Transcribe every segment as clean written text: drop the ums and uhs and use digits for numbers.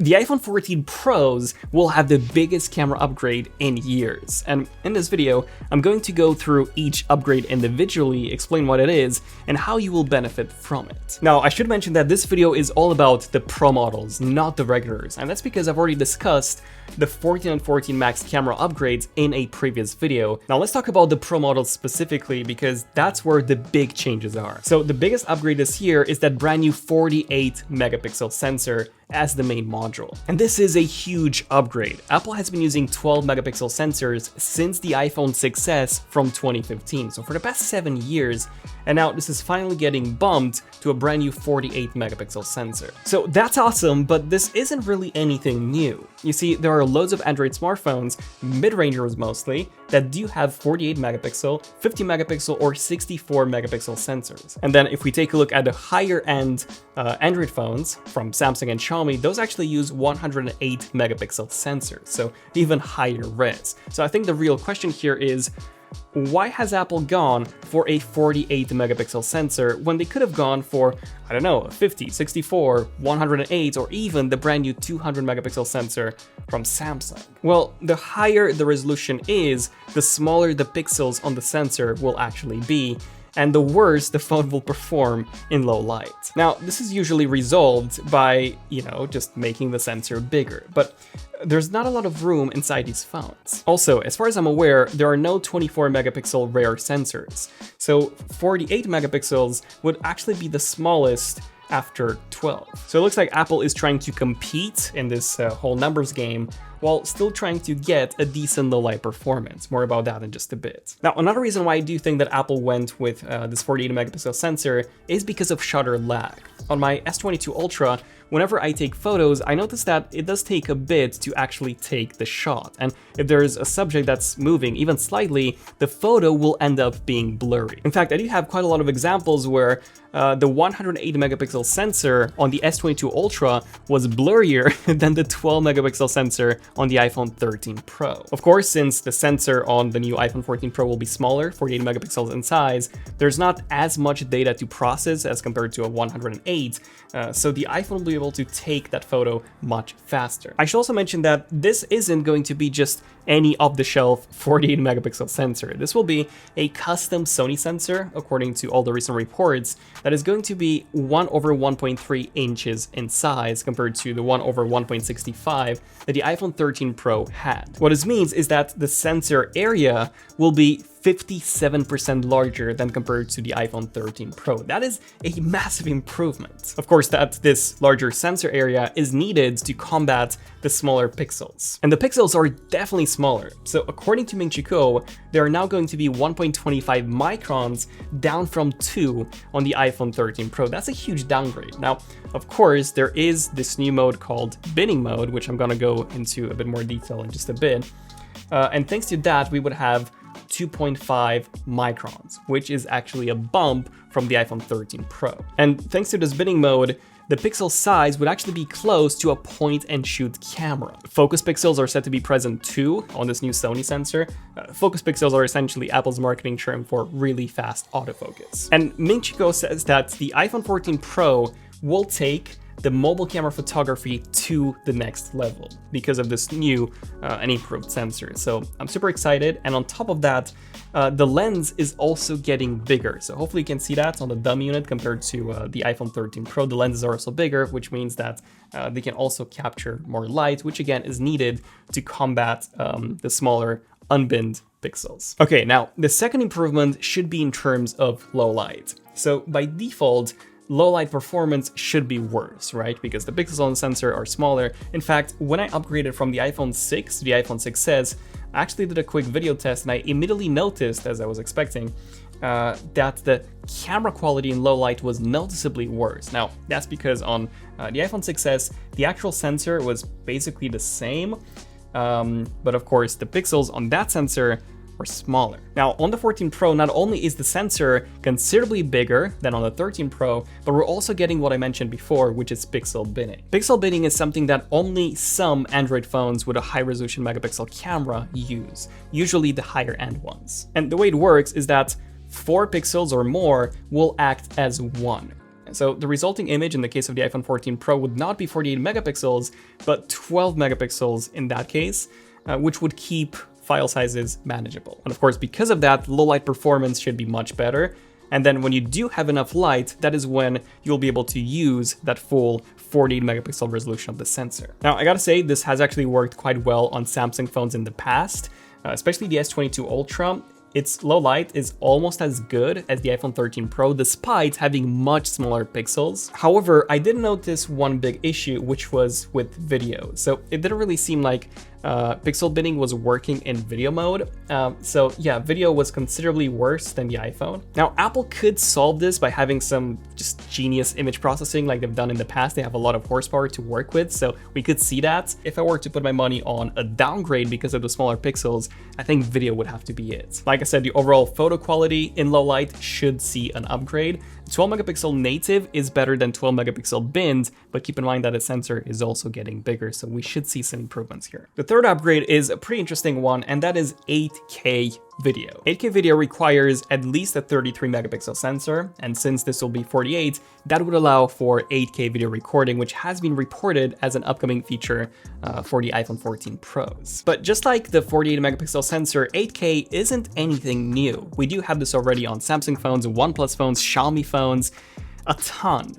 The iPhone 14 Pros will have the biggest camera upgrade in years, and in this video, I'm going to go through each upgrade individually, explain what it is, and how you will benefit from it. Now, I should mention that this video is all about the Pro models, not the regulars, and that's because I've already discussed the 14 and 14 Max camera upgrades in a previous video. Now let's talk about the Pro models specifically, because that's where the big changes are. So the biggest upgrade this year is that brand new 48 megapixel sensor as the main module. And this is a huge upgrade. Apple has been using 12 megapixel sensors since the iPhone 6s from 2015, so for the past 7 years, and now this is finally getting bumped to a brand new 48 megapixel sensor. So that's awesome, but this isn't really anything new. You see, there are loads of Android smartphones, mid-rangers mostly, that do have 48 megapixel, 50 megapixel, or 64 megapixel sensors. And then if we take a look at the higher end Android phones from Samsung and Xiaomi, those actually use 108 megapixel sensors, so even higher res. So I think the real question here is, why has Apple gone for a 48 megapixel sensor when they could have gone for, I don't know, 50, 64, 108, or even the brand new 200 megapixel sensor from Samsung? Well, the higher the resolution is, the smaller the pixels on the sensor will actually be, and the worse the phone will perform in low light. Now, this is usually resolved by, just making the sensor bigger, but there's not a lot of room inside these phones. Also, as far as I'm aware, there are no 24 megapixel rear sensors, so 48 megapixels would actually be the smallest after 12. So it looks like Apple is trying to compete in this whole numbers game while still trying to get a decent low light performance. More about that in just a bit. Now, another reason why I do think that Apple went with this 48 megapixel sensor is because of shutter lag. On my S22 Ultra, whenever I take photos, I notice that it does take a bit to actually take the shot. And if there's a subject that's moving even slightly, the photo will end up being blurry. In fact, I do have quite a lot of examples where the 108 megapixel sensor on the S22 Ultra was blurrier than the 12 megapixel sensor on the iPhone 13 Pro. Of course, since the sensor on the new iPhone 14 Pro will be smaller, 48 megapixels in size, there's not as much data to process as compared to a 108, so the iPhone will be able to take that photo much faster. I should also mention that this isn't going to be just any off-the-shelf 48 megapixel sensor. This will be a custom Sony sensor, according to all the recent reports, that is going to be 1/1.3 inches in size compared to the 1/1.65 that the iPhone 13 Pro had. What this means is that the sensor area will be 57% larger than compared to the iPhone 13 Pro. That is a massive improvement. Of course, this larger sensor area is needed to combat the smaller pixels. And the pixels are definitely smaller. So according to Ming Chi Kuo, they are now going to be 1.25 microns down from 2 on the iPhone 13 Pro. That's a huge downgrade. Now, of course, there is this new mode called binning mode, which I'm gonna go into a bit more detail in just a bit. And thanks to that, we would have 2.5 microns, which is actually a bump from the iPhone 13 Pro. And thanks to this binning mode, the pixel size would actually be close to a point-and-shoot camera. Focus pixels are said to be present too on this new Sony sensor. Focus pixels are essentially Apple's marketing term for really fast autofocus. And Ming Chi Kuo says that the iPhone 14 Pro will take the mobile camera photography to the next level because of this new and improved sensor. So I'm super excited. And on top of that, the lens is also getting bigger. So hopefully you can see that on the dummy unit compared to the iPhone 13 Pro. The lenses are also bigger, which means that they can also capture more light, which again is needed to combat the smaller unbinned pixels. Okay, now the second improvement should be in terms of low light. So by default, low light performance should be worse, right? Because the pixels on the sensor are smaller. In fact, when I upgraded from the iPhone 6 to the iPhone 6s, I actually did a quick video test and I immediately noticed, as I was expecting, that the camera quality in low light was noticeably worse. Now, that's because on the iPhone 6s, the actual sensor was basically the same, but of course, the pixels on that sensor were smaller. Now, on the 14 Pro, not only is the sensor considerably bigger than on the 13 Pro, but we're also getting what I mentioned before, which is pixel binning. Pixel binning is something that only some Android phones with a high-resolution megapixel camera use, usually the higher-end ones. And the way it works is that 4 pixels or more will act as one. So the resulting image in the case of the iPhone 14 Pro would not be 48 megapixels, but 12 megapixels in that case, which would keep file sizes manageable. And of course, because of that, low light performance should be much better. And then when you do have enough light, that is when you'll be able to use that full 48 megapixel resolution of the sensor. Now, I gotta say, this has actually worked quite well on Samsung phones in the past, especially the S22 Ultra. Its low light is almost as good as the iPhone 13 Pro, despite having much smaller pixels. However, I did notice one big issue, which was with video. So it didn't really seem like pixel binning was working in video mode. So yeah, video was considerably worse than the iPhone. Now, Apple could solve this by having some just genius image processing like they've done in the past. They have a lot of horsepower to work with, so we could see that. If I were to put my money on a downgrade because of the smaller pixels, I think video would have to be it. Like I said, the overall photo quality in low light should see an upgrade. 12 megapixel native is better than 12 megapixel binned, but keep in mind that the sensor is also getting bigger, so we should see some improvements here. The third upgrade is a pretty interesting one, and that is 8K video. 8K video requires at least a 33 megapixel sensor, and since this will be 48, that would allow for 8K video recording, which has been reported as an upcoming feature for the iPhone 14 Pros. But just like the 48 megapixel sensor, 8K isn't anything new. We do have this already on Samsung phones, OnePlus phones, Xiaomi phones, a ton.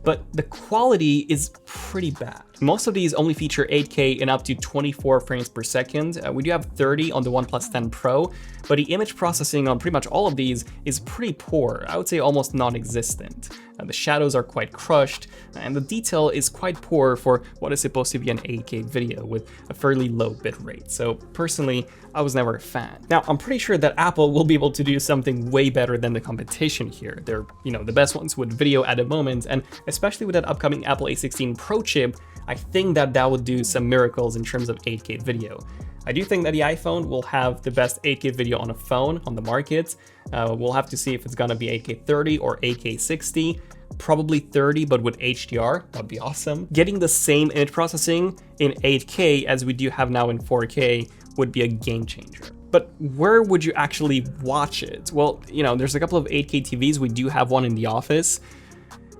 But the quality is pretty bad. Most of these only feature 8K in up to 24 frames per second. We do have 30 on the OnePlus 10 Pro, but the image processing on pretty much all of these is pretty poor. I would say almost non-existent. The shadows are quite crushed, and the detail is quite poor for what is supposed to be an 8K video with a fairly low bitrate. So personally, I was never a fan. Now, I'm pretty sure that Apple will be able to do something way better than the competition here. They're, the best ones with video at the moment, and especially with that upcoming Apple A16 Pro chip, I think that would do some miracles in terms of 8K video. I do think that the iPhone will have the best 8K video on a phone on the market. We'll have to see if it's gonna be 8K 30 or 8K 60. Probably 30, but with HDR, that'd be awesome. Getting the same image processing in 8K as we do have now in 4K would be a game changer. But where would you actually watch it? Well, there's a couple of 8K TVs. We do have one in the office,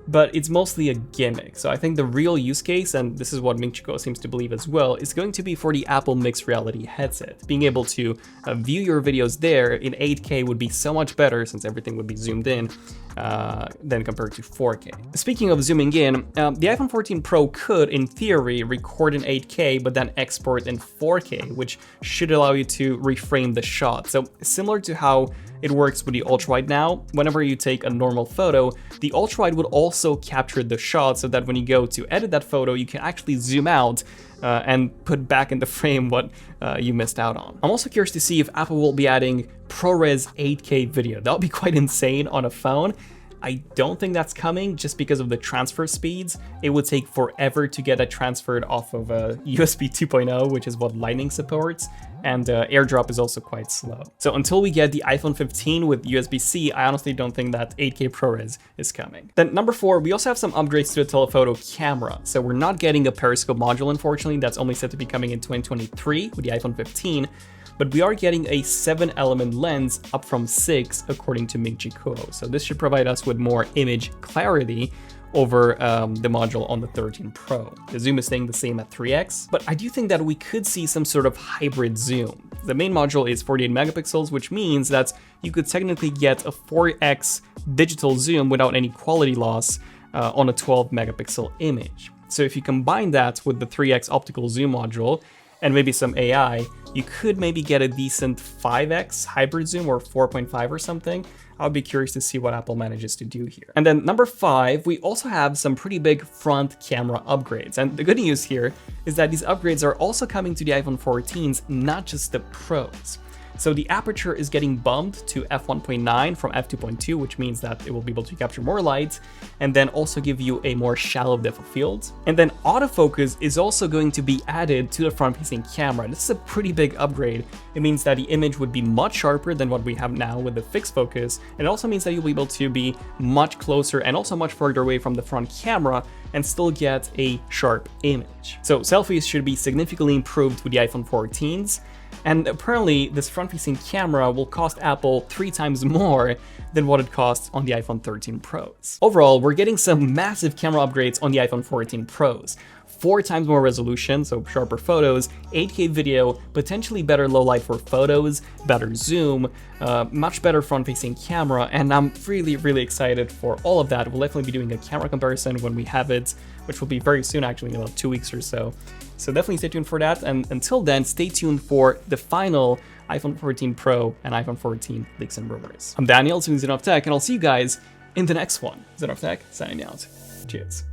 but it's mostly a gimmick. So I think the real use case, and this is what Ming Chi Kuo seems to believe as well, is going to be for the Apple mixed reality headset. Being able to view your videos there in 8K would be so much better, since everything would be zoomed in, than compared to 4K. Speaking of zooming in, the iPhone 14 Pro could, in theory, record in 8K, but then export in 4K, which should allow you to reframe the shot. So similar to how it works with the ultrawide now, whenever you take a normal photo, the ultrawide would also capture the shot so that when you go to edit that photo, you can actually zoom out and put back in the frame what you missed out on. I'm also curious to see if Apple will be adding ProRes 8K video. That would be quite insane on a phone. I don't think that's coming just because of the transfer speeds. It would take forever to get it transferred off of USB 2.0, which is what Lightning supports, and AirDrop is also quite slow. So until we get the iPhone 15 with USB-C, I honestly don't think that 8K ProRes is coming. Then number 4, we also have some upgrades to the telephoto camera. So we're not getting a periscope module, unfortunately. That's only set to be coming in 2023 with the iPhone 15. But we are getting a 7-element lens up from 6, according to Ming Chi Kuo. So this should provide us with more image clarity over the module on the 13 Pro. The zoom is staying the same at 3x, but I do think that we could see some sort of hybrid zoom. The main module is 48 megapixels, which means that you could technically get a 4x digital zoom without any quality loss on a 12 megapixel image. So if you combine that with the 3x optical zoom module, and maybe some AI, you could maybe get a decent 5x hybrid zoom or 4.5 or something. I would be curious to see what Apple manages to do here. And then number 5, we also have some pretty big front camera upgrades. And the good news here is that these upgrades are also coming to the iPhone 14s, not just the Pros. So the aperture is getting bumped to f1.9 from f2.2, which means that it will be able to capture more light and then also give you a more shallow depth of field. And then autofocus is also going to be added to the front-facing camera. This is a pretty big upgrade. It means that the image would be much sharper than what we have now with the fixed focus. It also means that you'll be able to be much closer and also much further away from the front camera and still get a sharp image. So selfies should be significantly improved with the iPhone 14s. And apparently this front-facing camera will cost Apple 3 times more than what it costs on the iPhone 13 Pros. Overall, we're getting some massive camera upgrades on the iPhone 14 Pros. 4 times more resolution, so sharper photos, 8K video, potentially better low light for photos, better zoom, much better front-facing camera, and I'm really excited for all of that. We'll definitely be doing a camera comparison when we have it, which will be very soon, actually, in about 2 weeks or so. So definitely stay tuned for that, and until then, stay tuned for the final iPhone 14 Pro and iPhone 14 leaks and rumors. I'm Daniel, this is ZONEofTECH, and I'll see you guys in the next one. ZONEofTECH, signing out. Cheers.